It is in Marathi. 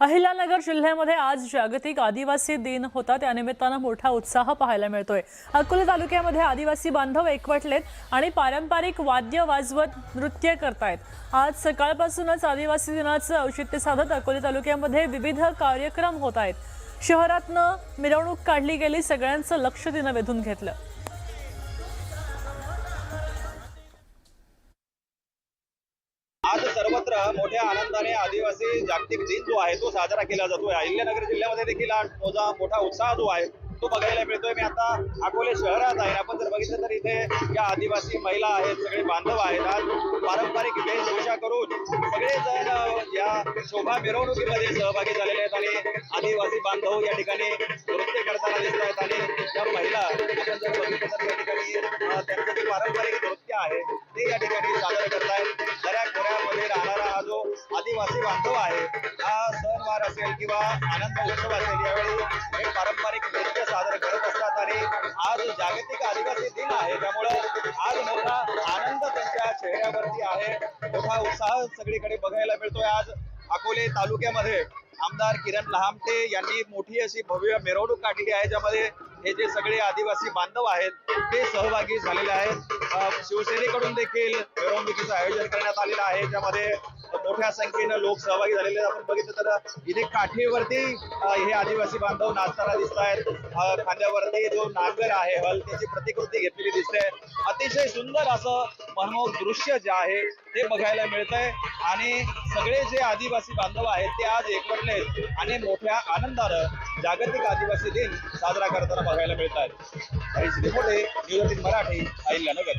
अहिल्यानगर जिल्ह्यामध्ये आज जागतिक आदिवासी दिन होता। त्यानिमित्तानं मोठा उत्साह पाहायला मिळतोय। अकोले तालुक्यामध्ये आदिवासी बांधव एकवटलेत आणि पारंपरिक वाद्य वाजवत नृत्य करतायत। आज सकाळपासूनच आदिवासी दिनाचं औचित्य साधत अकोले तालुक्यामध्ये विविध कार्यक्रम होत आहेत। शहरातनं मिरवणूक काढली गेली, सगळ्यांचं लक्ष तिनं वेधून घेतलं। आज सर्वत्र मोठ्या आनंदाने आदिवासी जागतिक दिन जो आहे तो साजरा केला जातोय। अहिल्यानगर जिल्ह्यामध्ये देखील मोठा उत्साह जो आहे तो बघायला मिळतोय। मी आता अकोले शहरात आहे। आपण जर बघितलं तर इथे या आदिवासी महिला आहेत, सगळे बांधव आहेत। आज पारंपरिक वेशभूषा करून सगळेजण या शोभा मिरवणुकीमध्ये सहभागी झालेले आहेत आणि आदिवासी बांधव या ठिकाणी नृत्य करताना दिसत आहेत। आणि या महिला आपण जर बघितलं तर या ठिकाणी त्यांचं जे पारंपरिक नृत्य आहे ते या ठिकाणी सादर करतायत। दऱ्याखोऱ्यामध्ये राहणारा हा जो आदिवासी बांधव आहे, हा सणवार असेल किंवा आनंद उत्सव असेल, यावेळी हे पारंपरिक नृत्य सादर करत असतात। आणि आज जागतिक आदिवासी दिन आहे, त्यामुळं आज मोठा आनंद त्यांच्या चेहऱ्यावरती आहे, मोठा उत्साह सगळीकडे बघायला मिळतोय। आज अकोले तालुक्यामध्ये आमदार किरण लहामटे यांनी मोठी अशी भव्य मिरवणूक काढलेली आहे, ज्यामध्ये हे जे सगळे आदिवासी बांधव आहेत ते सहभागी झालेले आहेत। शिवसेनेकडून देखील मिरवणुकीचं आयोजन करण्यात आलेलं आहे, ज्यामध्ये मोठ्या संख्येनं लोक सहभागी झालेले आहेत। आपण बघितलं तर इथे काठीवरती हे आदिवासी बांधव नाचताना दिसत आहेत। खांद्यावरती जो नांगर आहे, हलतीची प्रतिकृती घेतलेली दिसते। अतिशय सुंदर असं मनमोहक दृश्य जे आहे ते बघायला मिळतंय आणि सगळे जे आदिवासी बांधव आहेत ते आज एकवटलेत आणि मोठ्या आनंदानं जागतिक आदिवासी दिन साजरा करताना बघायला मिळत आहेत। न्यूज 18 मराठी, अहिल्यानगर।